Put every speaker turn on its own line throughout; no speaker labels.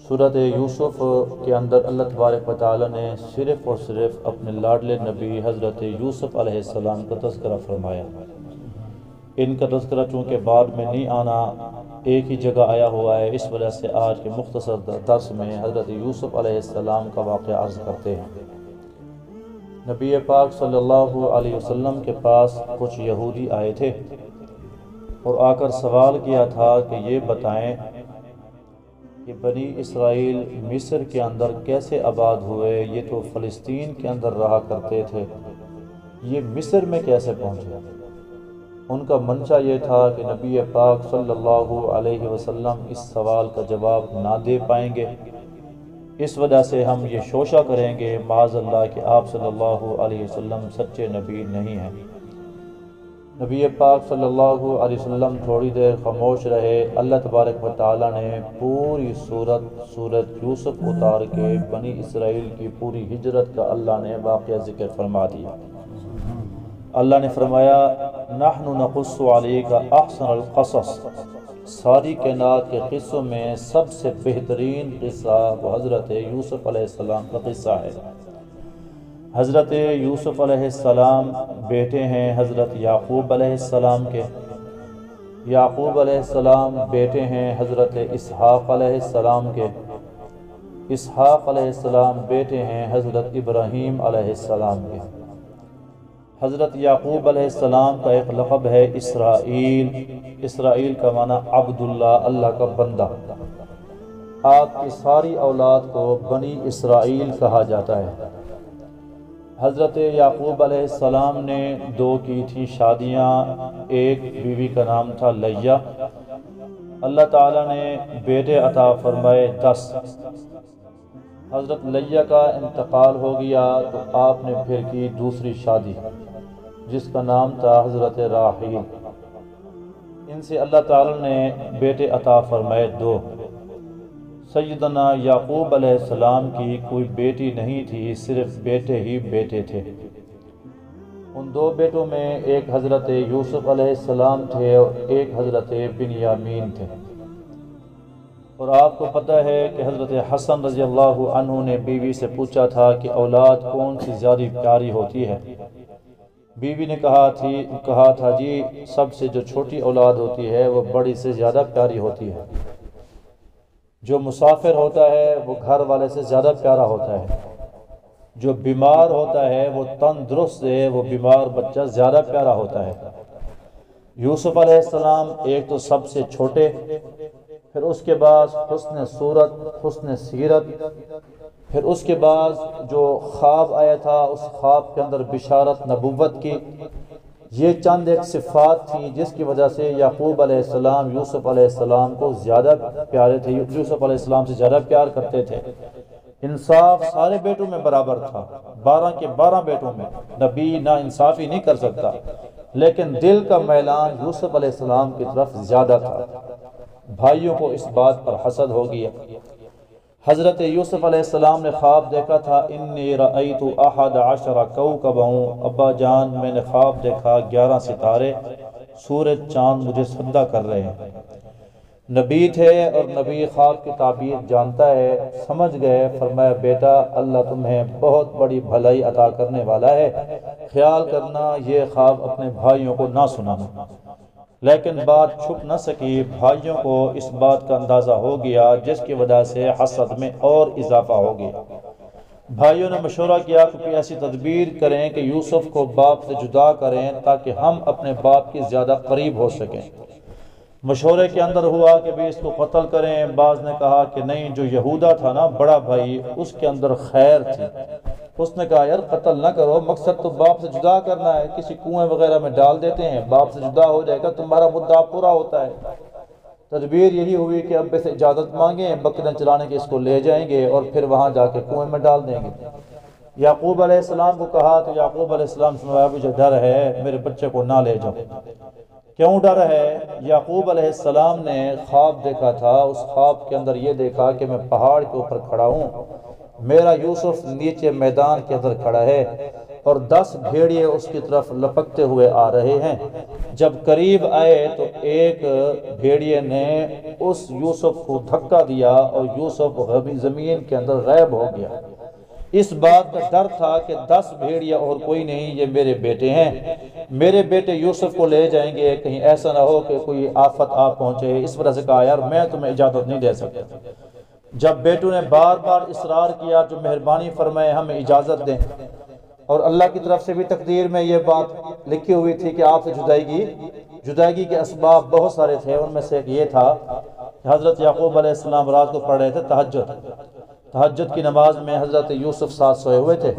سورۃ یوسف کے اندر اللہ تبارک و تعالی نے صرف اور صرف اپنے لاڈلے نبی حضرت یوسف علیہ السلام کا تذکرہ فرمایا۔ ان کا تذکرہ چونکہ بعد میں نہیں آنا، ایک ہی جگہ آیا ہوا ہے، اس وجہ سے آج کے مختصر درس میں حضرت یوسف علیہ السلام کا واقعہ عرض کرتے ہیں۔ نبی پاک صلی اللہ علیہ وسلم کے پاس کچھ یہودی آئے تھے اور آ کر سوال کیا تھا کہ یہ بتائیں کہ بنی اسرائیل مصر کے اندر کیسے آباد ہوئے؟ یہ تو فلسطین کے اندر رہا کرتے تھے، یہ مصر میں کیسے پہنچے؟ ان کا منشا یہ تھا کہ نبی پاک صلی اللہ علیہ وسلم اس سوال کا جواب نہ دے پائیں گے، اس وجہ سے ہم یہ شوشہ کریں گے معاذ اللہ کہ آپ صلی اللہ علیہ وسلم سچے نبی نہیں ہیں۔ نبی پاک صلی اللہ علیہ وسلم تھوڑی دیر خاموش رہے۔ اللہ تبارک و تعالی نے پوری سورت یوسف اتار کے بنی اسرائیل کی پوری ہجرت کا اللہ نے واقعہ ذکر فرما دیا۔ اللہ نے فرمایا نحن نقص علیک احسن القصص، ساری کائنات کے قصوں میں سب سے بہترین قصہ وہ حضرت یوسف علیہ السلام کا قصہ ہے۔ حضرت یوسف علیہ السلام بیٹے ہیں حضرت یعقوب علیہ السلام کے، یعقوب علیہ السلام بیٹے ہیں حضرت اسحاق علیہ السلام کے، اسحاق علیہ السلام بیٹے ہیں حضرت ابراہیم علیہ السلام کے۔ حضرت یعقوب علیہ السلام کا ایک لقب ہے اسرائیل، اسرائیل کا معنی عبداللہ، اللہ کا بندہ۔ آپ کی ساری اولاد کو بنی اسرائیل کہا جاتا ہے۔ حضرت یعقوب علیہ السلام نے دو کی تھی شادیاں، ایک بیوی کا نام تھا لیہ، اللہ تعالیٰ نے بیٹے عطا فرمائے 10۔ حضرت لیہ کا انتقال ہو گیا تو آپ نے پھر کی دوسری شادی جس کا نام تھا حضرت راحیل، ان سے اللہ تعالیٰ نے بیٹے عطا فرمائے 2۔ سیدنا یعقوب علیہ السلام کی کوئی بیٹی نہیں تھی، صرف بیٹے ہی بیٹے تھے۔ ان 2 بیٹوں میں ایک حضرت یوسف علیہ السلام تھے اور ایک حضرت بنیامین تھے۔ اور آپ کو پتہ ہے کہ حضرت حسن رضی اللہ عنہ نے بیوی سے پوچھا تھا کہ اولاد کون سی زیادہ پیاری ہوتی ہے؟ بیوی نے کہا تھا جی سب سے جو چھوٹی اولاد ہوتی ہے وہ بڑی سے زیادہ پیاری ہوتی ہے، جو مسافر ہوتا ہے وہ گھر والے سے زیادہ پیارا ہوتا ہے، جو بیمار ہوتا ہے وہ تندرست ہے، وہ بیمار بچہ زیادہ پیارا ہوتا ہے۔ یوسف علیہ السلام ایک تو سب سے چھوٹے، پھر اس کے بعد حسن صورت، حسن سیرت، پھر اس کے بعد جو خواب آیا تھا اس خواب کے اندر بشارت نبوت کی، یہ چند ایک صفات تھیں جس کی وجہ سے یعقوب علیہ السلام یوسف علیہ السلام کو زیادہ پیارے تھے، یوسف علیہ السلام سے زیادہ پیار کرتے تھے۔ انصاف سارے بیٹوں میں برابر تھا، 12 کے 12 بیٹوں میں نبی نا انصافی نہیں کر سکتا، لیکن دل کا میلان یوسف علیہ السلام کی طرف زیادہ تھا۔ بھائیوں کو اس بات پر حسد ہو گیا۔ حضرت یوسف علیہ السلام نے خواب دیکھا تھا انی رأیت 11 کوکبا، ابا جان میں نے خواب دیکھا 11 ستارے، سورج چاند مجھے سجدہ کر رہے ہیں۔ نبی تھے اور نبی خواب کی تعبیر جانتا ہے، سمجھ گئے، فرمایا بیٹا اللہ تمہیں بہت بڑی بھلائی عطا کرنے والا ہے، خیال کرنا یہ خواب اپنے بھائیوں کو نہ سنانا۔ لیکن بات چھپ نہ سکی، بھائیوں کو اس بات کا اندازہ ہو گیا جس کی وجہ سے حسد میں اور اضافہ ہو گیا۔ بھائیوں نے مشورہ کیا کہ کوئی ایسی تدبیر کریں کہ یوسف کو باپ سے جدا کریں تاکہ ہم اپنے باپ کی زیادہ قریب ہو سکیں۔ مشورے کے اندر ہوا کہ بھی اس کو قتل کریں، بعض نے کہا کہ نہیں، جو یہودا تھا نا بڑا بھائی اس کے اندر خیر تھی، اس نے کہا یار قتل نہ کرو، مقصد تو باپ سے جدا کرنا ہے، کسی کنویں وغیرہ میں ڈال دیتے ہیں، باپ سے جدا ہو جائے گا تمہارا مدعا پورا ہوتا ہے۔ تدبیر یہی ہوئی کہ اب سے اجازت مانگیں، بکریاں چلانے کے اس کو لے جائیں گے اور پھر وہاں جا کے کنویں میں ڈال دیں گے۔ یعقوب علیہ السلام کو کہا تو یعقوب علیہ السلام سے مجھے ڈر ہے، میرے بچے کو نہ لے جاؤ۔ کیوں ڈر ہے؟ یعقوب علیہ السلام نے خواب دیکھا تھا، اس خواب کے اندر یہ دیکھا کہ میں پہاڑ کے اوپر کھڑا ہوں، میرا یوسف نیچے میدان کے اندر کھڑا ہے، اور 10 بھیڑیے اس کی طرف لپکتے ہوئے آ رہے ہیں۔ جب قریب آئے تو ایک بھیڑیے نے اس یوسف کو دھکا دیا اور یوسف زمین کے اندر غائب ہو گیا۔ اس بات کا ڈر تھا کہ 10 بھیڑیا اور کوئی نہیں، یہ میرے بیٹے ہیں، میرے بیٹے یوسف کو لے جائیں گے، کہیں ایسا نہ ہو کہ کوئی آفت آ پہنچے۔ اس وجہ سے کہا یار میں تمہیں اجازت نہیں دے سکتا۔ جب بیٹوں نے بار بار اصرار کیا جو مہربانی فرمائے ہمیں اجازت دیں، اور اللہ کی طرف سے بھی تقدیر میں یہ بات لکھی ہوئی تھی کہ آپ سے جدائیگی کے اسباب بہت سارے تھے، ان میں سے ایک یہ تھا کہ حضرت یعقوب علیہ السلام رات کو پڑھ رہے تھے تہجد کی نماز میں، حضرت یوسف ساتھ سوئے ہوئے تھے،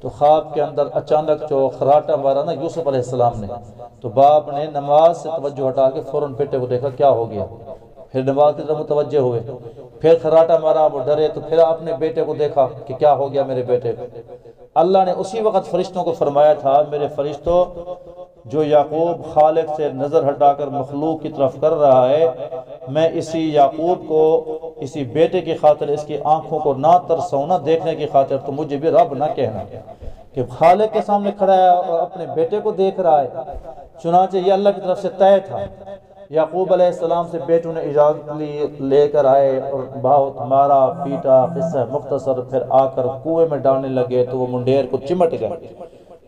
تو خواب کے اندر اچانک جو خراٹا مارا نا یوسف علیہ السلام نے، تو باپ نے نماز سے توجہ ہٹا کے فوراً بیٹے کو دیکھا کیا ہو گیا، پھر نماز کی طرف متوجہ ہوئے، پھر خراٹا مارا، وہ ڈرے، تو پھر اپنے بیٹے کو دیکھا کہ کیا ہو گیا میرے بیٹے کو۔ اللہ نے اسی وقت فرشتوں کو فرمایا تھا میرے فرشتوں جو یعقوب خالق سے نظر ہٹا کر مخلوق کی طرف کر رہا ہے، میں اسی یعقوب کو اسی بیٹے کی خاطر اس کی آنکھوں کو نہ ترسوں نہ دیکھنے کی خاطر، تو مجھے بھی رب نہ کہنا کہ خالق کے سامنے کھڑا ہے اور اپنے بیٹے کو دیکھ رہا ہے۔ چنانچہ یہ اللہ کی طرف سے طے تھا۔ یعقوب علیہ السلام سے بیٹوں نے اجازت لے کر آئے اور بہت مارا پیٹا، قصہ مختصر، پھر آ کر کنویں میں ڈالنے لگے تو وہ منڈیر کو چمٹ گئے،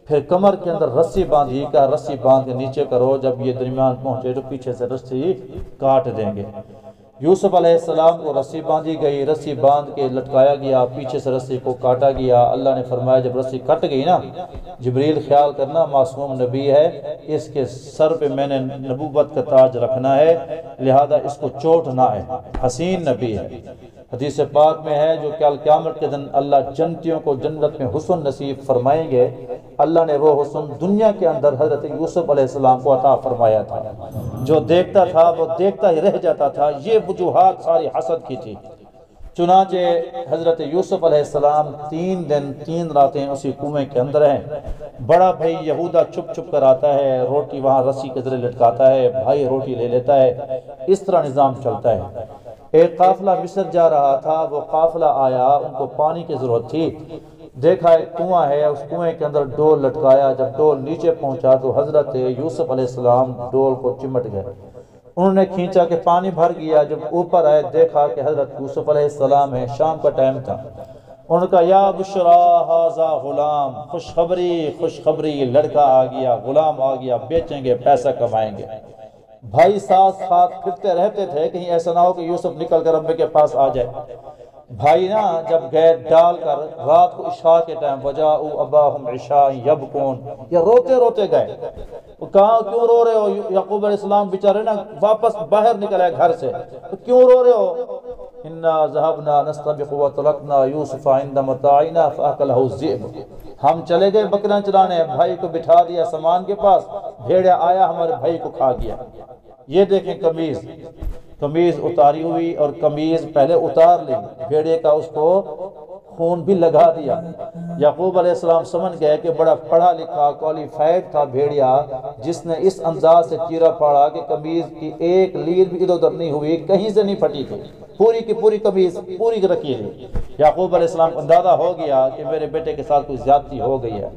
پھر کمر کے اندر رسی باندھی، کا رسی باندھ کے نیچے کرو، جب یہ درمیان پہنچے تو پیچھے سے رسی کاٹ دیں گے۔ یوسف علیہ السلام کو رسی باندھی گئی، رسی باندھ کے لٹکایا گیا، پیچھے سے رسی کو کاٹا گیا۔ اللہ نے فرمایا جب رسی کٹ گئی نا، جبریل خیال کرنا معصوم نبی ہے، اس کے سر پہ میں نے نبوت کا تاج رکھنا ہے، لہذا اس کو چوٹ نہ آئے، حسین نبی ہے۔ حدیث پاک میں ہے جو کل قیامت کے دن اللہ جنتیوں کو جنت میں حسن نصیب فرمائیں گے، اللہ نے وہ حسن دنیا کے اندر حضرت یوسف علیہ السلام کو عطا فرمایا تھا۔ جو دیکھتا تھا وہ دیکھتا ہی رہ جاتا تھا، یہ وجوہات ساری حسد کی تھی۔ چنانچہ حضرت یوسف علیہ السلام 3 دن 3 راتیں اسی کنویں کے اندر ہیں۔ بڑا بھائی یہودا چھپ چھپ کر آتا ہے، روٹی وہاں رسی کے ذریعے لٹکاتا ہے، بھائی روٹی لے لیتا ہے، اس طرح نظام چلتا ہے۔ ایک قافلہ مصر جا رہا تھا، وہ قافلہ آیا، ان کو پانی کی ضرورت تھی، دیکھا ایک کنواں ہے، اس کنویں کے اندر ڈول لٹکایا، جب ڈول نیچے پہنچا تو حضرت یوسف علیہ السلام ڈول کو چمٹ گئے، انہوں نے کھینچا کہ پانی بھر گیا، جب اوپر آئے دیکھا کہ حضرت یوسف علیہ السلام ہے، شام کا ٹائم تھا، ان کا یا بشرا ھذا غلام، خوشخبری لڑکا آ گیا، غلام آ گیا، بیچیں گے پیسہ کمائیں گے۔ بھائی ساتھ پھرتے رہتے تھے کہیں ایسا نہ ہو کہ یوسف نکل کر ابے کے پاس آ جائے۔ بھائی نا جب گئے ڈال کر رات کو عشاء کے ٹائم وجاءوا اباہم عشاء یبکون، یہ روتے روتے گئے، کہاں کیوں رو رہے ہو؟ یعقوب علیہ السلام بیچارے نا واپس باہر نکل آئے گھر سے، کیوں رو رہے ہو؟ انا ذهبنا نستبق وتركنا يوسف عند متاعنا فاكله الذئب، ہم چلے گئے بکریاں چرانے، بھائی کو بٹھا دیا سامان کے پاس، بھیڑیا آیا ہمارے بھائی کو کھا گیا۔ یہ دیکھیں قمیض اتاری ہوئی، اور قمیض پہلے اتار لی، بھیڑے کا اس کو خون بھی لگا دیا۔ یعقوب علیہ السلام سمجھ گئے کہ بڑا پڑھا لکھا کوالیفائڈ تھا بھیڑیا، جس نے اس انداز سے چیرا پاڑا کہ قمیض کی ایک لیر بھی ادھر ادھر نہیں ہوئی، کہیں سے نہیں پھٹی تھی، پوری کی پوری قمیض پوری رکھی تھی۔ یعقوب علیہ السلام اندازہ ہو گیا کہ میرے بیٹے کے ساتھ کوئی زیادتی ہو گئی ہے۔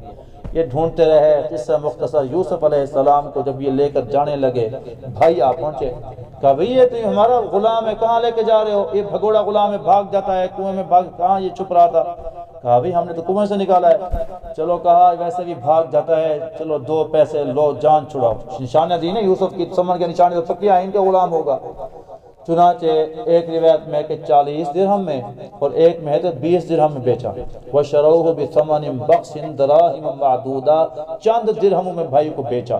یہ ڈھونڈتے رہے، قصہ مختصر، یوسف علیہ السلام کو جب یہ لے کر جانے لگے، بھائی آپ پہنچے، کہا بھئی یہ تو ہمارا غلام ہے، کہاں لے کے جا رہے ہو؟ یہ بھگوڑا غلام ہے، بھاگ جاتا ہے، کنویں میں بھاگ، کہاں یہ چھپ رہا تھا؟ کہا بھئی ہم نے تو کنویں سے نکالا ہے۔ چلو کہا ویسے بھی بھاگ جاتا ہے، چلو 2 پیسے لو، جان چھڑاؤ۔ نشانیاں دی نا یوسف کی، سمجھ کے نشانی تو پکیا ان کا غلام ہوگا۔ چنانچہ ایک روایت میں کہ 40 درہم میں، اور ایک میں ہے تو 20 درہم میں بیچا۔ وَشَرَوْهُ بِثَمَنٍ بَخْسٍ دَرَاهِمَ مَعْدُودَةٍ، چند درہموں میں بھائی کو بیچا۔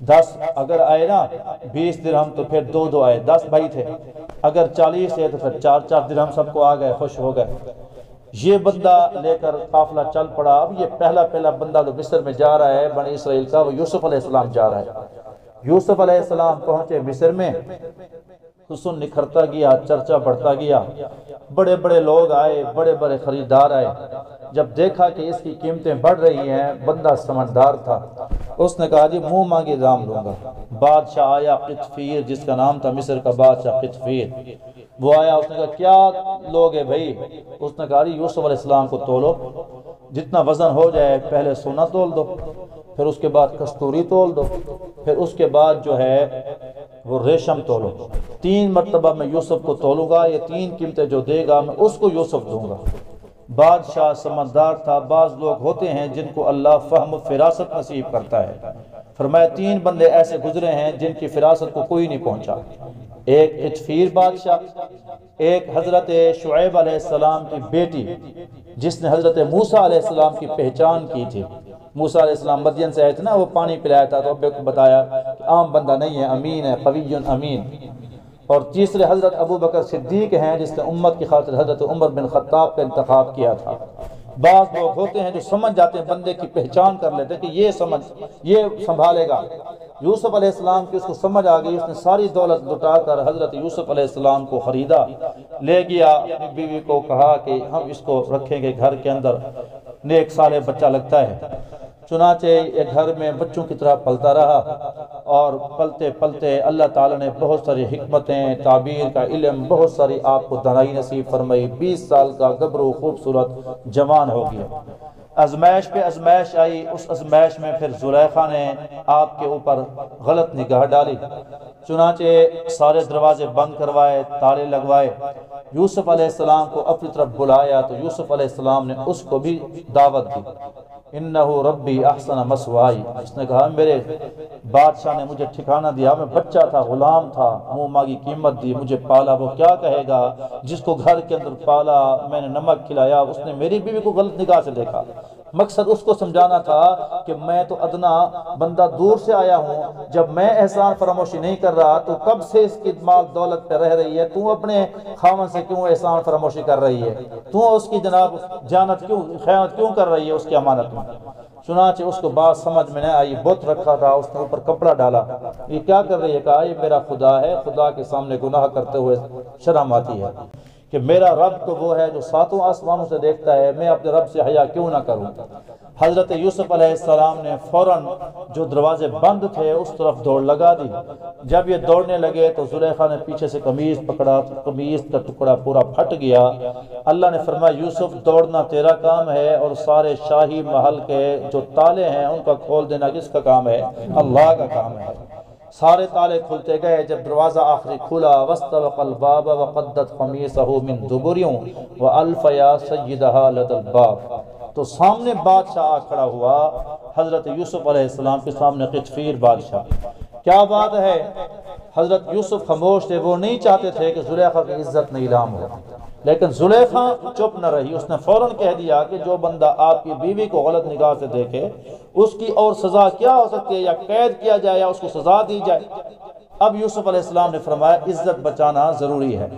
10 اگر آئے نا 20 درہم تو پھر 2 آئے، 10 بھائی تھے، اگر 40 ہے تو پھر 4 درہم سب کو آ گئے، خوش ہو گئے۔ یہ بندہ لے کر قافلہ چل پڑا۔ اب یہ پہلا بندہ جو مصر میں جا رہا ہے بنی اسرائیل کا، وہ یوسف علیہ السلام جا رہا ہے۔ یوسف علیہ السلام پہنچے مصر میں، حسن نکھرتا گیا، چرچا بڑھتا گیا، بڑے بڑے لوگ آئے، بڑے بڑے خریدار آئے۔ جب دیکھا کہ اس کی قیمتیں بڑھ رہی ہیں، بندہ سمجھدار تھا، اس نے کہا جی منہ مانگے دام لوں گا۔ بادشاہ آیا قطفیر، جس کا نام تھا مصر کا بادشاہ قطفیر، وہ آیا، اس نے کہا کیا لوگ ہے بھائی؟ اس نے کہا جی یوسف علیہ السلام کو تولو۔ جتنا وزن ہو جائے پہلے سونا تول دو، پھر اس کے بعد کستوری تول دو، پھر اس کے بعد جو ہے وہ ریشم تولو، 3 مرتبہ میں یوسف کو تولوں گا، یہ 3 قیمتیں جو دے گا میں اس کو یوسف دوں گا۔ بادشاہ سمجھدار تھا۔ بعض لوگ ہوتے ہیں جن کو اللہ فہم و فراست نصیب کرتا ہے، فرمایا 3 بندے ایسے گزرے ہیں جن کی فراست کو کوئی نہیں پہنچا، ایک اچفیر بادشاہ، ایک حضرت شعیب علیہ السلام کی بیٹی جس نے حضرت موسیٰ علیہ السلام کی پہچان کی تھی۔ موسیٰ علیہ السلام مدین سے آئے تھے نا، وہ پانی پلایا تھا تو ابے کو بتایا کہ عام بندہ نہیں ہے، امین ہے، قوی امین۔ اور تیسرے حضرت ابو بکر صدیق ہیں جس نے امت کی خاطر حضرت عمر بن خطاب کا انتخاب کیا تھا۔ بعض لوگ ہوتے ہیں جو سمجھ جاتے ہیں، بندے کی پہچان کر لیتے ہیں کہ یہ سنبھالے گا۔ یوسف علیہ السلام کی اس کو سمجھ آ گئی، اس نے ساری دولت لٹا کر حضرت یوسف علیہ السلام کو خریدا، لے گیا، اپنی بیوی کو کہا کہ ہم اس کو رکھیں گے گھر کے اندر، نیک صالح بچہ لگتا ہے۔ چنانچہ ایک گھر میں بچوں کی طرح پلتا رہا، اور پلتے پلتے اللہ تعالیٰ نے بہت ساری حکمتیں، تعبیر کا علم، بہت ساری آپ کو دانائی نصیب فرمائی۔ 20 سال کا گبرو خوبصورت جوان ہو گیا۔ ازمائش پہ ازمائش آئی، اس ازمائش میں پھر زلیخا نے آپ کے اوپر غلط نگاہ ڈالی، چنانچہ سارے دروازے بند کروائے، تالے لگوائے۔ یوسف علیہ السلام کو اپنی طرف بلایا تو یوسف علیہ السلام نے اس کو بھی دعوت دی۔ انہو ربی احسن مثوائی، اس نے کہا میرے بادشاہ نے مجھے ٹھکانہ دیا، میں بچہ تھا، غلام تھا، منہ مانگی قیمت دی، مجھے پالا، وہ کیا کہے گا جس کو گھر کے اندر پالا، میں نے نمک کھلایا، اس نے میری بیوی کو غلط نگاہ سے دیکھا۔ مقصد اس کو سمجھانا تھا کہ میں تو ادنا بندہ دور سے آیا ہوں، جب میں احسان فراموشی نہیں کر رہا تو کب سے اس کی مال دولت پہ رہ رہی ہے، تو اپنے خاوند سے کیوں احسان فراموشی کر رہی ہے، تو اس کی جناب جانت کیوں، خیانت کیوں کر رہی ہے اس کی امانت میں۔ چنانچہ اس کو بات سمجھ میں نہ آئی، بت رکھا تھا، اس نے اوپر کپڑا ڈالا، یہ کیا کر رہی ہے، کہا یہ میرا خدا ہے، خدا کے سامنے گناہ کرتے ہوئے شرم آتی ہے کہ میرا رب تو وہ ہے جو 7 آسمانوں سے دیکھتا ہے، میں اپنے رب سے حیا کیوں نہ کروں۔ حضرت یوسف علیہ السلام نے فوراً جو دروازے بند تھے اس طرف دوڑ لگا دی۔ جب یہ دوڑنے لگے تو زلیخا نے پیچھے سے قمیض پکڑا تو قمیض کا ٹکڑا پورا پھٹ گیا۔ اللہ نے فرمایا یوسف دوڑنا تیرا کام ہے، اور سارے شاہی محل کے جو تالے ہیں ان کا کھول دینا کس کا کام ہے؟ اللہ کا کام ہے۔ سارے تالے کھلتے گئے، جب دروازہ آخری کھلا واستبق الباب وقدت قمیصہ من دبر والف یا سیدہا لدى الباب، تو سامنے بادشاہ آ کھڑا ہوا، حضرت یوسف علیہ السلام کے سامنے قطفیر بادشاہ۔ کیا بات ہے، حضرت یوسف خاموش تھے، وہ نہیں چاہتے تھے کہ زلیخا کی عزت نیلام ہو، لیکن زلیخا چپ نہ رہی، اس نے فوراً کہہ دیا کہ جو بندہ آپ کی بیوی کو غلط نگاہ سے دیکھے اس کی اور سزا کیا ہو سکتی ہے، یا قید کیا جائے یا اس کو سزا دی جائے۔ اب یوسف علیہ السلام نے فرمایا عزت بچانا ضروری ہے،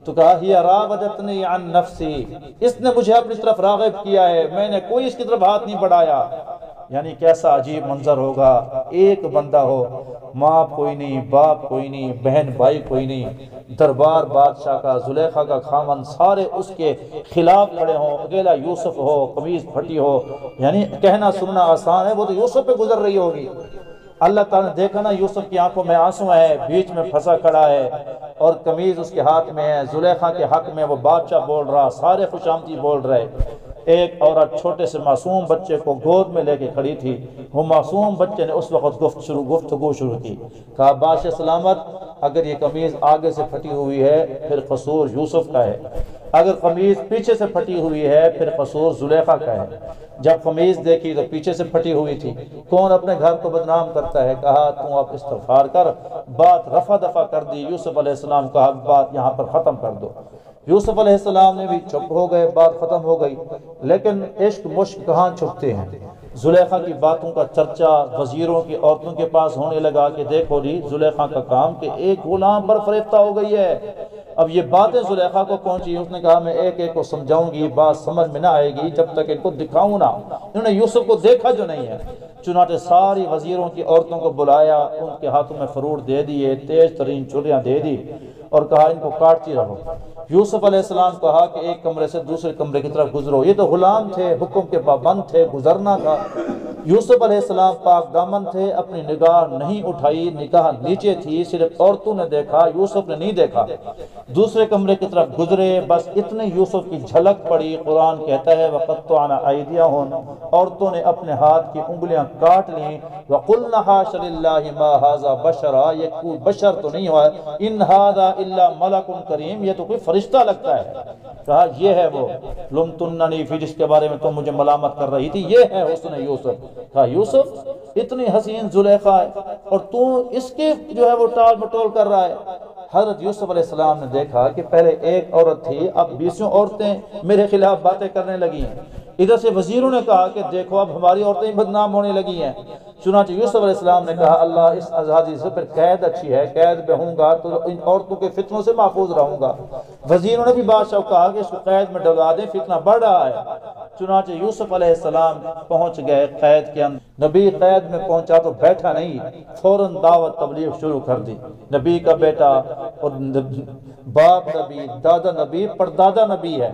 تو کہا ہی راودتنی عن نفسی، اس نے مجھے اپنی طرف راغب کیا ہے، میں نے کوئی اس کی طرف ہاتھ نہیں بڑھایا۔ یعنی کیسا عجیب منظر ہوگا، ایک بندہ ہو، ماں کوئی نہیں، باپ کوئی نہیں، بہن بھائی کوئی نہیں، دربار بادشاہ کا، زلیخا کا خاوند، سارے اس کے خلاف کھڑے ہوں، اکیلا یوسف ہو، قمیض پھٹی ہو، یعنی کہنا سننا آسان ہے، وہ تو یوسف پہ گزر رہی ہوگی۔ اللہ تعالیٰ نے دیکھا نا یوسف کی آنکھوں میں آنسو ہے، بیچ میں پھنسا کھڑا ہے، اور قمیض اس کے ہاتھ میں ہے، زلیخا کے حق میں وہ بادشاہ بول رہا، سارے خوش آمدی بول رہے۔ ایک عورت چھوٹے سے معصوم بچے کو گود میں لے کے کھڑی تھی، وہ معصوم بچے نے اس وقت گفتگو شروع کی، کہا بادشاہ سلامت، اگر یہ قمیض آگے سے پھٹی ہوئی ہے پھر قصور یوسف کا ہے، اگر قمیض پیچھے سے پھٹی ہوئی ہے پھر قصور زلیخا کا ہے۔ جب قمیض دیکھی تو پیچھے سے پھٹی ہوئی تھی، کون اپنے گھر کو بدنام کرتا ہے، کہا تم اب استغفار کر، بات رفع دفع کر دی۔ یوسف علیہ السلام کہا بات یہاں پر ختم کر دو۔ یوسف علیہ السلام نے بھی چپ ہو گئے، بات ختم ہو گئی، لیکن عشق مشق کہاں چھپتے ہیں۔ زلیخا کی باتوں کا چرچا وزیروں کی عورتوں کے پاس ہونے لگا کہ دیکھو جی زلیخا کا کام کہ ایک غلام پر فریفتہ ہو گئی ہے۔ اب یہ باتیں زلیخا کو پہنچی، اس نے کہا میں ایک ایک کو سمجھاؤں گی، بات سمجھ میں نہ آئے گی جب تک ان کو دکھاؤں نہ۔ انہوں نے یوسف کو دیکھا جو نہیں ہے، چنانچہ ساری وزیروں کی عورتوں کو بلایا، ان کے ہاتھوں میں فروٹ دے دیے، تیز ترین چھریاں دے دی، اور کہا ان کو کاٹتی رہو۔ یوسف علیہ السلام کہا کہ ایک کمرے سے دوسرے کمرے کی طرف گزرو، یہ تو غلام تھے، حکم کے پابند تھے، گزرنا تھا۔ یوسف علیہ السلام پاک دامن تھے، اپنی نگاہ نہیں اٹھائی، نگاہ نیچے تھی، صرف عورتوں نے دیکھا، یوسف نے نہیں دیکھا۔ دوسرے کمرے کی طرف گزرے، بس اتنے یوسف کی جھلک پڑی، قرآن کہتا ہے وَقَطَّعْنَ أَيْدِيَهُنَّ، عورتوں نے اپنے ہاتھ کی انگلیاں کاٹ لیں، وَقُلْنَ حَاشَ لِلَّهِ مَا هَذَا بَشَرًا، یہ کوئی بشر تو نہیں ہوا، إِنْ هَذَا إِلَّا مَلَكٌ کریم، یہ تو کوئی فرشتہ لگتا ہے۔ کہا یہ ہے وہ لمتننی فی، جس کے بارے میں تم مجھے ملامت کر رہی تھی، یہ ہے حسن یوسف۔ کہا یوسف اتنی حسین زلیخا ہے اور تو اس کے جو ہے وہ ٹال مٹول کر رہا ہے۔ حضرت یوسف علیہ السلام نے دیکھا کہ پہلے ایک عورت تھی، اب 20 عورتیں میرے خلاف باتیں کرنے لگی ہیں۔ ادھر سے وزیروں نے کہا کہ دیکھو اب ہماری عورتیں بدنام ہونے لگی ہیں۔ چنانچہ یوسف علیہ السلام نے کہا اللہ اس آزادی سے پھر قید اچھی ہے، قید میں ہوں گا تو ان عورتوں کے فتنوں سے محفوظ رہوں گا۔ وزیروں نے بھی بادشاہ کو کہا کہ اس کو قید میں ڈلوا دیں، فتنہ بڑھ رہا ہے۔ چنانچہ یوسف علیہ السلام پہنچ گئے قید کے اندر۔ نبی قید میں پہنچا تو بیٹھا نہیں، فوراً دعوت تبلیغ شروع کر دی۔ نبی کا بیٹا اور باپ نبی، دادا نبی، پردادا نبی ہے۔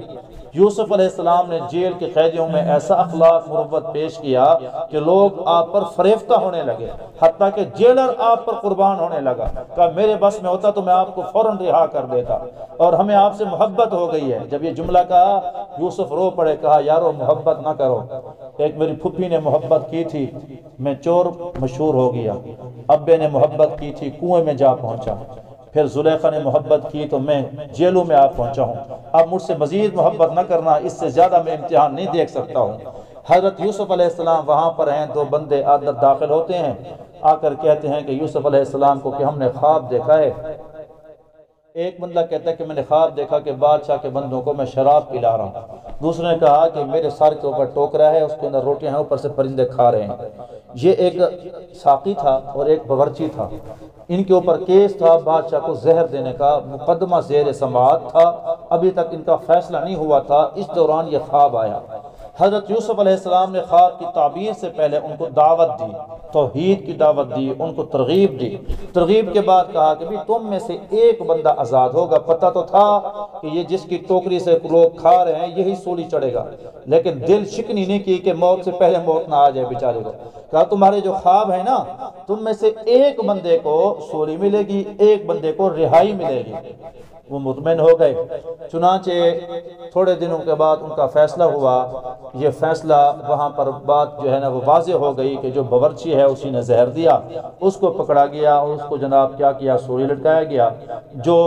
یوسف علیہ السلام نے جیل کے قیدیوں میں ایسا اخلاق مروت پیش کیا کہ لوگ آپ پر فریفتہ ہونے لگے، حتیٰ کہ جیلر آپ پر قربان ہونے لگا۔ کہا میرے بس میں ہوتا تو میں آپ کو فوراً رہا کر دیتا، اور ہمیں آپ سے محبت ہو گئی ہے۔ جب یہ جملہ کہا یوسف رو پڑے، کہا یارو محبت نہ کرو، ایک میری پھپھی نے محبت کی تھی، میں چور مشہور ہو گیا، ابے نے محبت کی تھی، کنویں میں جا پہنچا، پھر زلیخا نے محبت کی تو میں جیلوں میں آ پہنچا ہوں، اب مجھ سے مزید محبت نہ کرنا، اس سے زیادہ میں امتحان نہیں دیکھ سکتا ہوں۔ حضرت یوسف علیہ السلام وہاں پر ہیں، دو بندے اندر داخل ہوتے ہیں، آ کر کہتے ہیں کہ یوسف علیہ السلام کو کہ ہم نے خواب دیکھا ہے۔ ایک بندہ کہتا ہے کہ میں نے خواب دیکھا کہ بادشاہ کے بندوں کو میں شراب پلا رہا ہوں۔ دوسرے نے کہا کہ میرے سر کے اوپر ٹوکرا ہے، اس کے اندر روٹیاں ہیں، اوپر سے پرندے کھا رہے ہیں۔ یہ ایک ساقی تھا اور ایک باورچی تھا، ان کے اوپر کیس تھا بادشاہ کو زہر دینے کا، مقدمہ زیر سماعت تھا، ابھی تک ان کا فیصلہ نہیں ہوا تھا، اس دوران یہ خواب آیا۔ حضرت یوسف علیہ السلام نے خواب کی تعبیر سے پہلے ان کو دعوت دی، توحید کی دعوت دی، ان کو ترغیب دی۔ ترغیب کے بعد کہا کہ بھی تم میں سے ایک بندہ آزاد ہوگا، پتہ تو تھا کہ یہ جس کی ٹوکری سے لوگ کھا رہے ہیں یہی سولی چڑھے گا، لیکن دل شکنی نہیں کی کہ موت سے پہلے موت نہ آ جائے بیچارے کو۔ کہا تمہارے جو خواب ہے نا، تم میں سے ایک بندے کو سولی ملے گی، ایک بندے کو رہائی ملے گی۔ وہ مطمئن ہو گئے۔ چنانچہ تھوڑے دنوں کے بعد ان کا فیصلہ ہوا۔ یہ فیصلہ وہاں پر بات جو ہے نا وہ واضح ہو گئی کہ جو باورچی ہے اسی نے زہر دیا، اس کو پکڑا گیا اور اس کو جناب کیا کیا، سولی لٹکایا گیا۔ جو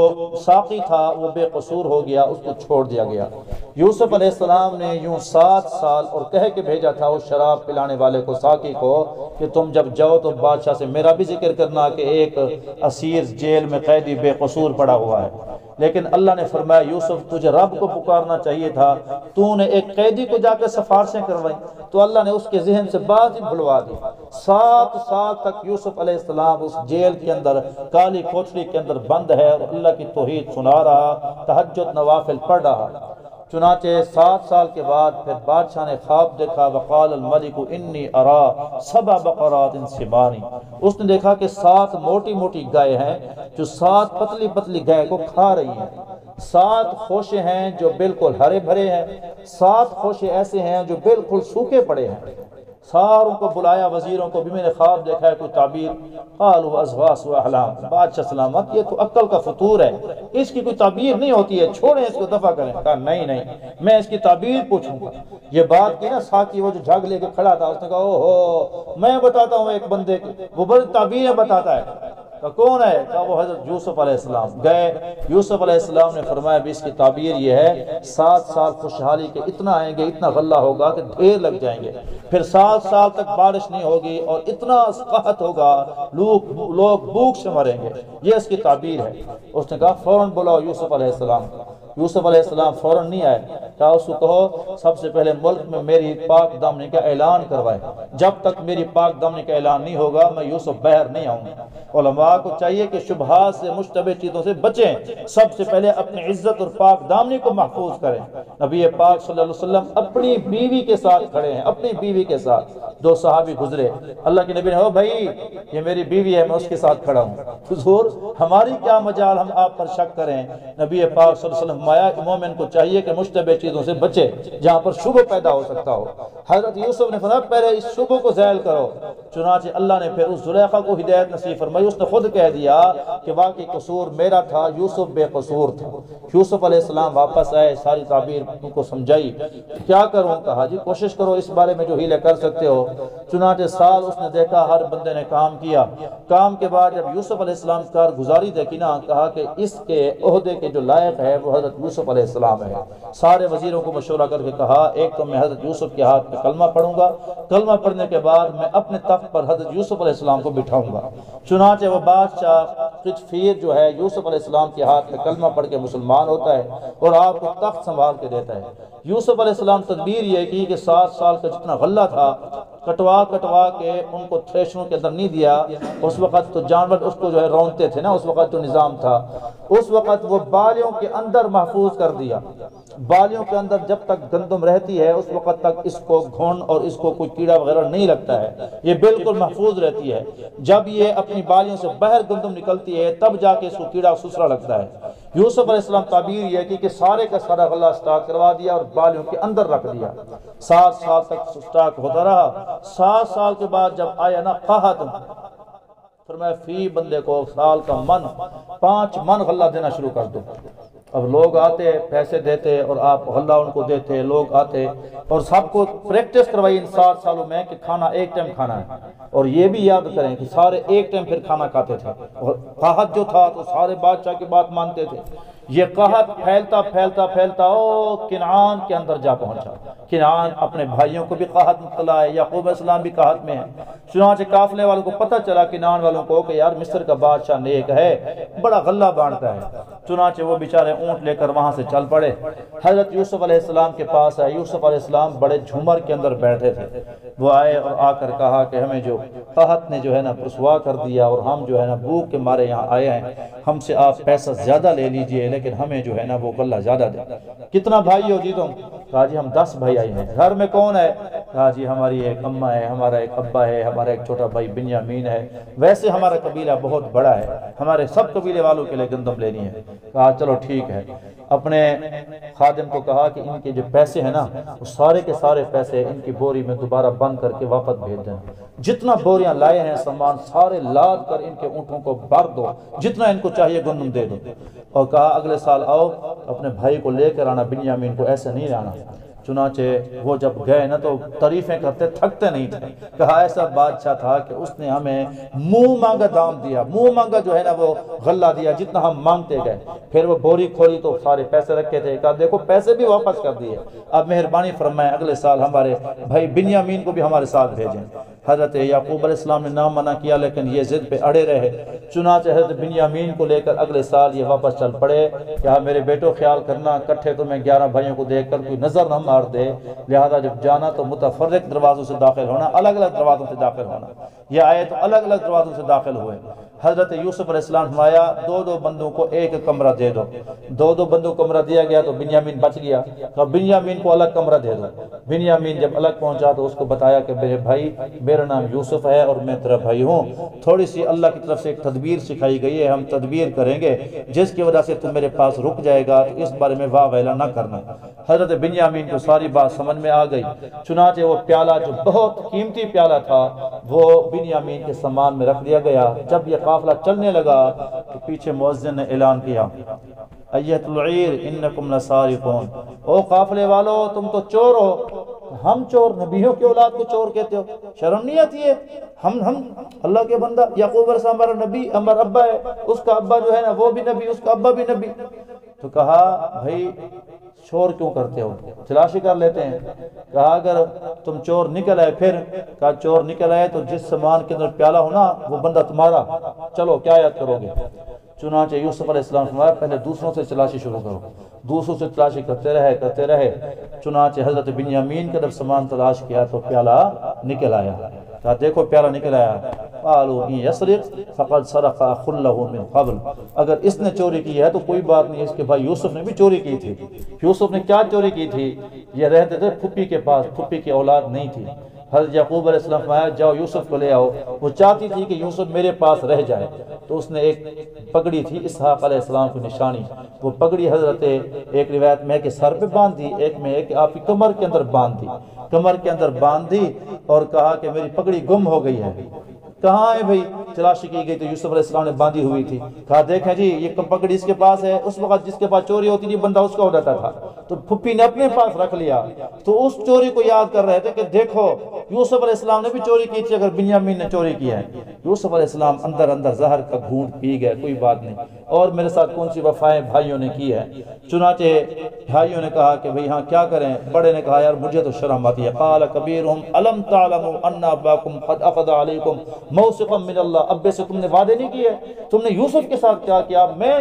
ساقی تھا وہ بے قصور ہو گیا، اس کو چھوڑ دیا گیا۔ یوسف علیہ السلام نے یوں 7 سال اور کہہ کے بھیجا تھا اس شراب پلانے والے کو، ساقی کو، کہ تم جب جاؤ تو بادشاہ سے میرا بھی ذکر کرنا کہ ایک اسیر جیل میں قیدی بے قصور پڑا ہوا ہے۔ لیکن اللہ نے فرمایا یوسف تجھے رب کو پکارنا چاہیے تھا، تو نے ایک قیدی کو جا کے سفارشیں کروائی، تو اللہ نے اس کے ذہن سے بات ہی بھلوا دی۔ 7 سال تک یوسف علیہ السلام اس جیل کے اندر کالی کوٹری کے اندر بند ہے اور اللہ کی توحید سنا رہا، تہجد نوافل پڑھ رہا۔ چنانچہ 7 سال کے بعد پھر بادشاہ نے خواب دیکھا، وقال الملک انی ارا 7 بقرات سمان، اس نے دیکھا کہ 7 موٹی موٹی گائے ہیں جو 7 پتلی پتلی گائے کو کھا رہی ہیں، 7 خوشے ہیں جو بالکل ہرے بھرے ہیں، 7 خوشے ایسے ہیں جو بالکل سوکھے پڑے ہیں۔ ساروں کو بلایا، وزیروں کو بھی میں نے خواب دیکھا ہے، کوئی تعبیر؟ قالوا اضغاث واحلام، بادشاہ سلامت یہ تو عقل کا فطور ہے، اس کی کوئی تعبیر نہیں ہوتی ہے، چھوڑیں اس کو، دفع کریں۔ کہا نہیں میں اس کی تعبیر پوچھوں گا۔ یہ بات کی نا ساقی وہ جو جھاگ لے کے کھڑا تھا، اس نے کہا اوہو میں بتاتا ہوں ایک بندے کی، وہ بڑی تعبیریں بتاتا ہے۔ کہا کون ہے؟ کہا وہ حضرت یوسف علیہ السلام۔ گئے، یوسف علیہ السلام نے فرمایا بھی اس کی تعبیر یہ ہے 7 سال خوشحالی کے اتنا آئیں گے، اتنا غلہ ہوگا کہ ڈھیر لگ جائیں گے، پھر 7 سال تک بارش نہیں ہوگی اور اتنا قحط ہوگا لوگ بھوک سے مریں گے، یہ اس کی تعبیر ہے۔ اس نے کہا فوراً بلاؤ یوسف علیہ السلام۔ یوسف علیہ السلام فوراً نہیں آئے، کہا اس کو کہو سب سے پہلے ملک میں میری پاک دامنی کا اعلان کروائے، جب تک میری پاک دامنی کا اعلان نہیں ہوگا میں یوسف بحر نہیں آؤں گا۔ علماء کو چاہیے کہ شبہات سے مشتبہ چیزوں سے بچیں، سب سے پہلے اپنی عزت اور پاک دامنی کو محفوظ کریں۔ نبی پاک صلی اللہ علیہ وسلم اپنی بیوی کے ساتھ کھڑے ہیں، اپنی بیوی کے ساتھ، دو صحابی گزرے، اللہ کے نبی نے کہا بھائی یہ میری بیوی ہے، میں اس کے ساتھ کھڑا ہوں، حضور ہماری کیا مجال ہم آپ پر شک کریں۔ نبی پاک صلی اللہ علیہ وسلم فرمایا کہ مومن کو چاہیے کہ مشتبہ چیزوں سے بچے جہاں پر شبہ پیدا ہو سکتا ہو۔ حضرت یوسف نے فرمایا پہلے اس شبہ کو زائل کرو، چنانچہ اللہ نے پھر اس زلیخا کو ہدایت نصیب فرمائی، اس نے خود کہہ دیا کہ واقعی قصور میرا تھا، یوسف بے قصور تھا۔ یوسف علیہ السلام واپس آئے، ساری تعبیر ان کو سمجھائی، کیا کروں؟ کہا جی کوشش کرو اس بارے میں جو ہیلے کر سکتے ہو۔ چنانچہ سال اس نے دیکھا، ہر بندے نے کام کیا، کام کے بعد جب یوسف علیہ السلام کارگزاری دیکھی نا، کہا کہ اس کے عہدے کے جو لائق ہے وہ حضرت یوسف علیہ السلام ہے۔ سارے وزیروں کو مشورہ کر کے کہا ایک تو میں حضرت یوسف کے ہاتھ میں کلمہ پڑھوں گا، کلمہ پڑھنے کے بعد میں اپنے تخت پر حضرت یوسف علیہ السلام کو بٹھاؤں گا۔ چنانچہ وہ بادشاہ قطفیر جو ہے یوسف علیہ السلام کے ہاتھ میں کلمہ پڑھ کے مسلمان ہوتا ہے اور آپ کو تخت سنبھال کے دیتا ہے۔ یوسف علیہ السلام تدبیر یہ کی کہ 7 سال کا جتنا غلہ تھا کٹوا کے ان کو تھریشروں کے اندر نہیں دیا۔ اس وقت تو جانور اس کو جو ہے رونتے تھے نا، اس وقت جو نظام تھا، اس وقت وہ بالیوں کے اندر محفوظ کر دیا۔ بالیوں کے اندر جب تک گندم رہتی ہے اس وقت تک اس کو گھن اور اس کو کوئی کیڑا وغیرہ نہیں لگتا ہے، یہ بالکل محفوظ رہتی ہے۔ جب یہ اپنی بالیوں سے باہر گندم نکلتی ہے تب جا کے اس کو کیڑا سسرا لگتا ہے۔ یوسف علیہ السلام تعبیر یہ کی کہ سارے کا سارا غلہ سٹاک کروا دیا اور بالیوں کے اندر رکھ دیا۔ 7 سال تک سٹاک ہوتا رہا۔ 7 سال کے بعد جب آیا نا قحط، فرمایا فی بندے کو سال کا 5 من غلہ دینا شروع کر دو۔ اب لوگ آتے پیسے دیتے اور آپ غلہ ان کو دیتے، لوگ آتے اور سب کو پریکٹس کروائی ان 7 سالوں میں کہ کھانا ایک ٹائم کھانا ہے، اور یہ بھی یاد کریں کہ سارے ایک ٹائم پھر کھانا کھاتے تھے۔ اور قحط جو تھا تو سارے بادشاہ کی بات مانتے تھے۔ یہ قحط پھیلتا پھیلتا پھیلتا کنعان کے اندر جا پہنچا۔ کنعان اپنے بھائیوں کو بھی قحط مبتلا ہے، یعقوب علیہ السلام بھی قحط میں ہے۔ چنانچہ قافلے والوں کو پتہ چلا کنعان والوں کو کہ یار مصر کا بادشاہ نیک ہے، بڑا غلہ بانٹتا ہے۔ چنانچہ وہ بیچارے اونٹ لے کر وہاں سے چل پڑے، حضرت یوسف علیہ السلام کے پاس آئے۔ یوسف علیہ السلام بڑے جھومر کے اندر بیٹھے تھے، وہ آئے اور آ کر کہا کہ ہمیں جو قحط نے جو ہے نا رسوا کر دیا اور ہم جو ہے نا بھوک کے مارے یہاں آئے ہیں، ہم سے آپ پیسہ زیادہ لے لیجئے لیکن ہمیں جو ہے نا وہ غلہ زیادہ دے۔ کتنا بھائی ہو جی تم؟ کہا جی ہم 10 بھائی آئے ہیں۔ گھر میں کون ہے؟ کہا جی ہماری ایک اماں ہے، ہمارا ایک ابا ہے، ہمارا ایک چھوٹا بھائی بنیامین ہے، ویسے ہمارا قبیلہ بہت بڑا ہے، ہمارے سب قبیلے والوں کے لیے گندم لینی ہے۔ کہا چلو ٹھیک ہے۔ اپنے خادم کو کہا کہ ان کے جو پیسے ہیں نا وہ سارے کے سارے پیسے ان کی بوری میں دوبارہ بند کر کے واپس بھیج دیں، جتنا بوریاں لائے ہیں سامان سارے لاد کر ان کے اونٹوں کو بھر دو، جتنا ان کو چاہیے گندم دے دو۔ اور کہا اگلے سال آؤ اپنے بھائی کو لے کر آنا، بنیامین کو ایسے نہیں لانا۔ چنانچہ وہ جب گئے نا تو تعریفیں کرتے تھکتے نہیں تھے۔ کہا ایسا بادشاہ تھا کہ اس نے ہمیں منہ مانگا دام دیا، منہ مانگا جو ہے نا وہ غلہ دیا جتنا ہم مانگتے گئے۔ پھر وہ بوری کھولی تو سارے پیسے رکھے تھے، کہا دیکھو پیسے بھی واپس کر دیے، اب مہربانی فرمائیں اگلے سال ہمارے بھائی بنیامین کو بھی ہمارے ساتھ بھیجیں۔ حضرت یعقوب علیہ السلام نے نام منع کیا لیکن یہ ضد پہ اڑے رہے۔ چنانچہ حضرت بنیامین کو لے کر اگلے سال یہ واپس چل پڑے۔ کہا میرے بیٹو خیال کرنا کٹھے تمہیں 11 بھائیوں کو دیکھ کر کوئی نظر نہ مار دے، لہذا جب جانا تو متفرق دروازوں سے داخل ہونا، الگ الگ دروازوں سے داخل ہونا۔ یہ آئے تو الگ الگ دروازوں سے داخل ہوئے۔ حضرت یوسف علیہ السلام فرمایا 2 بندوں کو ایک کمرہ دے دو۔ 2 بندوں کو کمرہ دیا گیا تو بنیامین بچ گیا، تو بنیامین کو الگ کمرہ دے دو۔ بنیامین جب الگ پہنچا تو اس کو بتایا کہ میرے بھائی میرا نام یوسف ہے اور میں تیرا بھائی ہوں، تھوڑی سی اللہ کی طرف سے ایک تدبیر سکھائی گئی ہے، ہم تدبیر کریں گے جس کی وجہ سے تم میرے پاس رک جائے گا، تو اس بارے میں واہ ویلا نہ کرنا۔ حضرت بنیامین کو ساری بات سمجھ میں آ گئی۔ چنانچہ وہ پیالہ جو بہت قیمتی پیالہ تھا وہ بنیامین کے سامان میں رکھ دیا گیا۔ جب یہ قافلہ چلنے لگا تو پیچھے مؤذن نے اعلان کیا ایت العیر انکم لسارقون، او قافلے والو تم تو چور ہو۔ ہم چور؟ نبیوں کی اولاد کو چور کہتے ہو؟ شرم نہیں آتی ہے؟ ہم اللہ کے بندہ، یعقوب علیہ السلام ہمارا نبی، ہمارا ابا ہے، اس کا ابا جو ہے نا وہ بھی نبی، اس کا ابا بھی نبی۔ تو کہا بھائی چور کیوں کرتے ہو؟ تلاشی کر لیتے ہیں۔ کہا اگر تم چور نکل آئے پھر؟ کہا چور نکل آئے تو جس سامان کے اندر پیالہ ہونا وہ بندہ تمہارا، چلو کیا یاد کرو گے؟ چنانچہ یوسف علیہ السلام نے فرمایا پہلے دوسروں سے تلاشی شروع کرو، دوسروں سے تلاشی کرتے رہے، چنانچہ حضرت بنیامین کا جب سامان تلاش کیا تو پیالہ نکل آیا، کہا دیکھو پیالہ نکل آیا، قالوا ان یسرق فقد سرق اخ له من قبل، اگر اس نے چوری کی ہے تو کوئی بات نہیں، اس کے بھائی یوسف نے بھی چوری کی تھی۔ یوسف نے کیا چوری کی تھی؟ یہ رہتے تھے پھپھی کے پاس، پھپھی کی اولاد نہیں تھی۔ حضرت یعقوب علیہ السلام فرمایا جاؤ یوسف کو لے آؤ، وہ چاہتی تھی کہ یوسف میرے پاس رہ جائے، تو اس نے ایک پگڑی تھی اسحاق علیہ السلام کی نشانی، وہ پگڑی حضرت ایک روایت میں کہ سر پہ باندھ دی، ایک میں کہ آپ کی کمر کے اندر باندھ دی، کمر کے اندر باندھ دی اور کہا کہ میری پگڑی گم ہو گئی ہے۔ کہاں ہے بھائی؟ تلاشی کی گئی تو یوسف علیہ السلام نے باندھی ہوئی تھی، کہا دیکھیں جی یہ پگڑی اس کے پاس ہے، اس وقت جس کے پاس چوری ہوتی تھی بندہ اس کا ہو جاتا تھا، تو پھپھی نے اپنے پاس رکھ لیا، تو اس چوری کو یاد کر رہے تھے کہ دیکھو یوسف علیہ السلام نے بھی چوری کی تھی اگر بنیامین نے چوری کیا ہے۔ یوسف علیہ السلام اندر زہر کا گھونٹ پی گئے، کوئی بات نہیں، اور میرے ساتھ کون سی وفائیں بھائیوں نے کی ہے۔ چنانچہ بھائیوں نے کہا کہ بھئی ہاں کیا کریں؟ بڑے نے کہا یار مجھے تو شرم آتی ہے، قال کبیرہم الم تعلموا ان اباکم قد اخذ علیکم موثقا من اللہ، ابے سے تم نے وعدے نہیں کیے؟ تم نے یوسف کے ساتھ کیا کیا؟ میں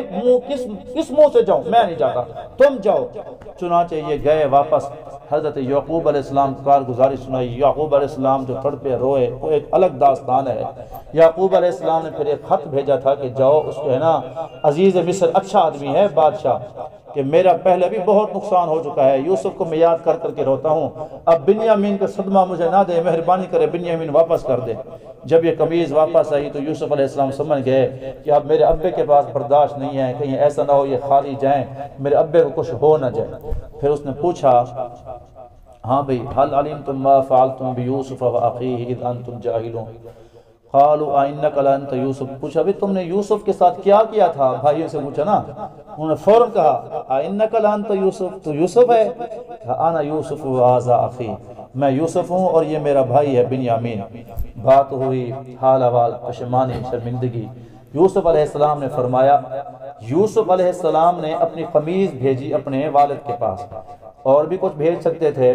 کس منہ سے جاؤں؟ میں نہیں جاتا، تم جاؤ۔ چنانچہ یہ گئے واپس، حضرت یعقوب علیہ السلام کارگزاری سنائی، یعقوب علیہ السلام جو تڑپے روئے، وہ ایک الگ داستان ہے۔ یعقوب علیہ السلام نے پھر ایک خط بھیجا تھا کہ جاؤ اس کو ہے نا، عزیز مصر اچھا آدمی ہے بادشاہ، کہ میرا پہلے بھی بہت نقصان ہو چکا ہے، یوسف کو میں یاد کر کے روتا ہوں، اب بنیامین کا صدمہ مجھے نہ دے، مہربانی کرے بنیامین واپس کر دے۔ جب یہ قمیض واپس آئی تو یوسف علیہ السلام سمجھ گئے کہ اب میرے ابے کے پاس برداشت نہیں ہے، کہیں ایسا نہ ہو یہ خالی جائیں، میرے ابے کو کچھ ہو نہ جائے۔ پھر اس نے پوچھا ہاں بھئی حل علمتم ما فعلتم بیوسف واخیہ اذ انتم جاہلون، قالوا انک لانت یوسف، پوچھا بھی تم نے یوسف کے ساتھ کیا کیا تھا؟ بھائیوں سے پوچھا نا، انہوں نے فوراً کہا انک لانت یوسف، تو یوسف ہے؟ انا یوسف وہذا اخی، میں یوسف ہوں اور یہ میرا بھائی ہے بنیامین۔ بات ہوئی حال احوال، پشیمانی، شرمندگی۔ یوسف علیہ السلام نے فرمایا، یوسف علیہ السلام نے اپنی قمیض بھیجی اپنے والد کے پاس، اور بھی کچھ بھیج سکتے تھے،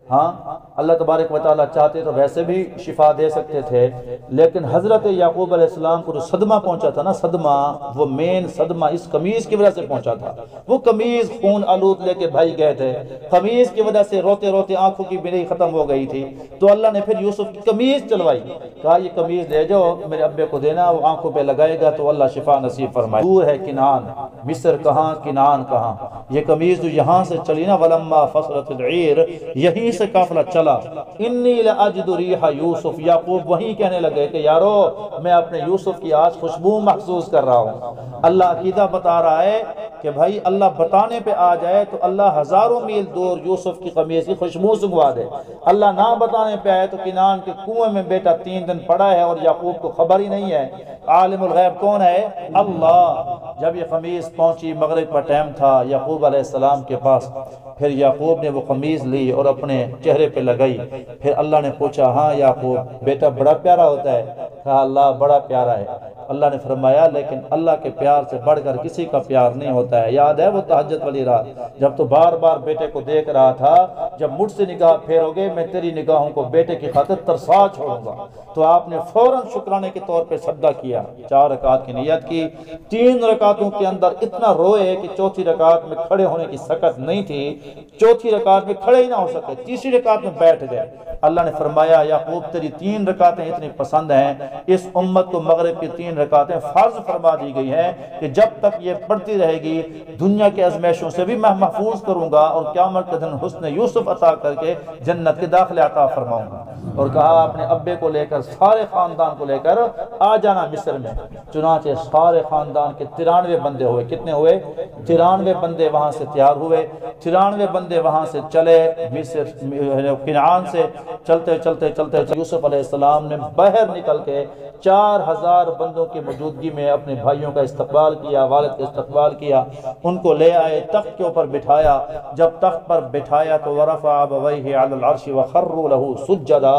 ہاں اللہ تبارک و تعالیٰ چاہتے تو ویسے بھی شفا دے سکتے تھے، لیکن حضرت یعقوب علیہ السلام کو جو صدمہ پہنچا تھا نا، صدمہ وہ مین صدمہ اس قمیض کی وجہ سے پہنچا تھا۔ وہ قمیض خون آلود لے کے بھائی گئے تھے، قمیض کی وجہ سے روتے روتے آنکھوں کی بینائی ختم ہو گئی تھی، تو اللہ نے پھر یوسف کی قمیض چلوائی، کہا یہ قمیض لے جاؤ میرے ابے کو دینا، وہ آنکھوں پہ لگائے گا تو اللہ شفا نصیب فرمائے۔ دور ہے کنعان، مصر کہاں کنعان کہاں، یہ قمیض جو یہاں سے چلی نا، ولما فصلت العیر، یہیں سے قافلہ چلا، انی لاجد ریح یوسف، یعقوب وہیں کہنے لگے کہ یارو میں اپنے یوسف کی آج خوشبو محسوس کر رہا ہوں۔ اللہ عقیدہ بتا رہا ہے کہ بھائی اللہ بتانے پہ آ جائے تو اللہ ہزاروں میل دور یوسف کی قمیض کی خوشبو سنگوا دے، اللہ نہ بتانے پہ آئے تو کنعان کے کنویں میں بیٹا 3 دن پڑا ہے اور یعقوب کو خبر ہی نہیں ہے۔ عالم الغیب کون ہے؟ اللہ۔ جب یہ قمیض پہنچی، مغرب کا ٹائم تھا، یعقوب علیہ السلام کے پاس، پھر یعقوب نے وہ قمیض لی اور اپنے چہرے پہ لگائی، پھر اللہ نے پوچھا ہاں یعقوب بیٹا بڑا پیارا ہوتا ہے؟ کہا اللہ بڑا پیارا ہے۔ اللہ نے فرمایا لیکن اللہ کے پیار سے بڑھ کر کسی کا پیار نہیں ہوتا ہے۔ یاد ہے وہ تہجد والی رات جب تو بار بار بیٹے کو دیکھ رہا تھا، جب مجھ سے نگاہ پھیرو گے میں تیری نگاہوں کو بیٹے کی خاطر ترسا چھوڑوں گا، تو آپ نے فوراً شکرانے کے طور پہ سجدہ کیا، 4 رکعت کی نیت کی، 3 رکعتوں کے اندر اتنا روئے کہ چوتھی رکعت میں کھڑے ہونے کی سکت نہیں تھی، چوتھی رکعت میں کھڑے ہی نہ ہو سکے، تیسری رکعت میں بیٹھ گئے۔ اللہ نے فرمایا یعقوب تیری 3 رکعتیں اتنی پسند ہیں، اس امت کو مغرب کی 3 رکعتیں فرض فرما دی گئی ہیں کہ جب تک یہ پڑھتی رہے گی دنیا کے ازمیشوں سے بھی میں محفوظ کروں گا اور قیامت کے دن حسن یوسف عطا کر کے جنت کے داخلے عطا فرماؤں گا۔ اور کہا اپنے ابے کو لے کر سارے خاندان کو لے کر آ جانا مصر میں۔ چنانچہ سارے خاندان کے 93 بندے ہوئے، کتنے ہوئے؟ 93 بندے وہاں سے تیار ہوئے، 93 بندے وہاں سے چلے مصر کنعان سے، چلتے چلتے چلتے یوسف علیہ السلام نے باہر نکل کے 4000 بندوں کی موجودگی میں اپنے بھائیوں کا استقبال کیا، والد کا استقبال کیا، ان کو لے آئے، تخت کے اوپر بٹھایا، جب تخت پر بٹھایا تو ورفع ابویہ علی العرش وخروا له سجدا،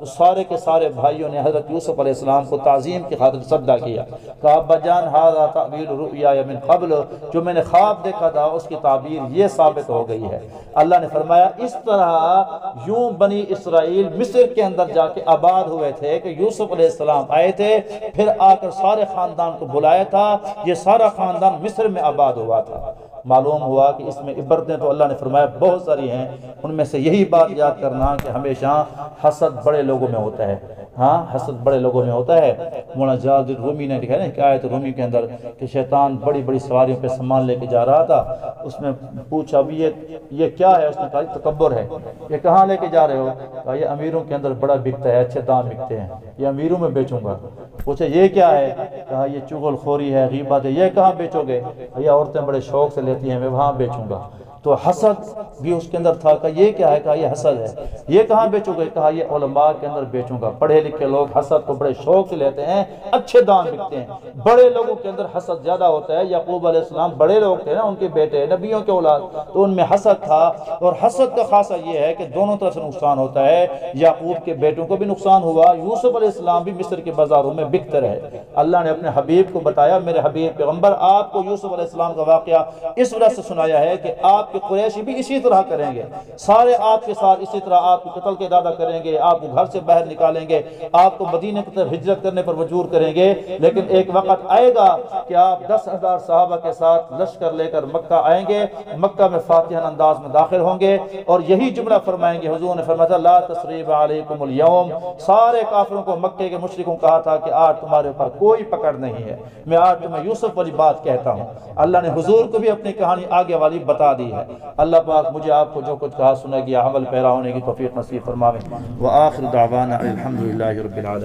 سارے کے سارے بھائیوں نے حضرت یوسف علیہ السلام کو تعظیم کی خاطر سجدہ کیا، کہا ابا جان ھذا تعبیر رؤیا من قبل، جو میں نے خواب دیکھا تھا اس کی تعبیر یہ ثابت ہو گئی ہے۔ اللہ نے فرمایا اس طرح یوں بنی اسرائیل مصر کے اندر جا کے آباد ہوئے تھے کہ یوسف علیہ السلام آئے تھے، پھر آ کر سارے خاندان کو بلایا تھا، یہ سارا خاندان مصر میں آباد ہوا تھا۔ معلوم ہوا کہ اس میں عبرتیں تو اللہ نے فرمایا بہت ساری ہیں، ان میں سے یہی بات یاد کرنا کہ ہمیشہ حسد بڑے لوگوں میں ہوتا ہے۔ ہاں حسد بڑے لوگوں میں ہوتا ہے۔ مولانا جلال رومی نے لکھا ہے کہ آیت رومی کے اندر کہ شیطان بڑی بڑی سواریوں پہ سامان لے کے جا رہا تھا، اس میں پوچھا بھی یہ کیا ہے؟ اس نے کہا تکبر ہے۔ یہ کہاں لے کے جا رہے ہو؟ کہا یہ امیروں کے اندر بڑا بکتا ہے، اچھے دام بکتے ہیں، یہ امیروں میں بیچوں گا۔ پوچھا یہ کیا ہے؟ کہا یہ چغل خوری ہے، غیبت ہے، یہ کہاں بیچو گے؟ یہ عورتیں بڑے شوق سے لیتی ہیں، میں وہاں بیچوں گا۔ تو حسد بھی اس کے اندر تھا۔ کہا یہ کیا ہے؟ کہا یہ حسد ہے۔ یہ کہاں بیچو گے؟ کہا یہ علماء کے اندر بیچوں گا۔ پڑھے لکھے لوگ حسد کو بڑے شوق سے لیتے ہیں، اچھے دام بکتے ہیں۔ بڑے لوگوں کے اندر حسد زیادہ ہوتا ہے۔ یعقوب علیہ السلام بڑے لوگ تھے نا، ان کے بیٹے نبیوں کے اولاد، تو ان میں حسد تھا۔ اور حسد کا خاصہ یہ ہے کہ دونوں طرف سے نقصان ہوتا ہے۔ یعقوب کے بیٹوں کو بھی نقصان ہوا، یوسف علیہ السلام بھی مصر کے بازاروں میں بکتے رہے۔ اللہ نے اپنے حبیب کو بتایا، میرے حبیب پیغمبر آپ کو یوسف علیہ السلام کا واقعہ اس وجہ سے سنایا ہے کہ آپ کے قریشی بھی اسی طرح کریں گے، سارے آپ کے ساتھ اسی طرح آپ کو قتل کے ارادہ کریں گے، آپ کو گھر سے باہر نکالیں گے، آپ کو مدینے کی طرف ہجرت کرنے پر مجبور کریں گے۔ لیکن ایک وقت آئے گا کہ آپ 10,000 صحابہ کے ساتھ لشکر لے کر مکہ آئیں گے، مکہ میں فاتحانہ انداز میں داخل ہوں گے اور یہی جملہ فرمائیں گے۔ حضور نے فرمایا لا تثریب علیکم اليوم، سارے کافروں کو مکے کے مشرکوں کہا تھا کہ آج تمہارے اوپر کوئی پکڑ نہیں ہے، میں آج تمہیں یوسف والی بات کہتا ہوں۔ اللہ نے حضور کو بھی اپنی کہانی آگے والی بتا دی ہے۔ اللہ پاک مجھے آپ کو جو کچھ کہا سنا گیا عمل پیرا ہونے کی توفیق نصیب فرماوے۔ وآخر دعوانا الحمدللہ رب العالمین۔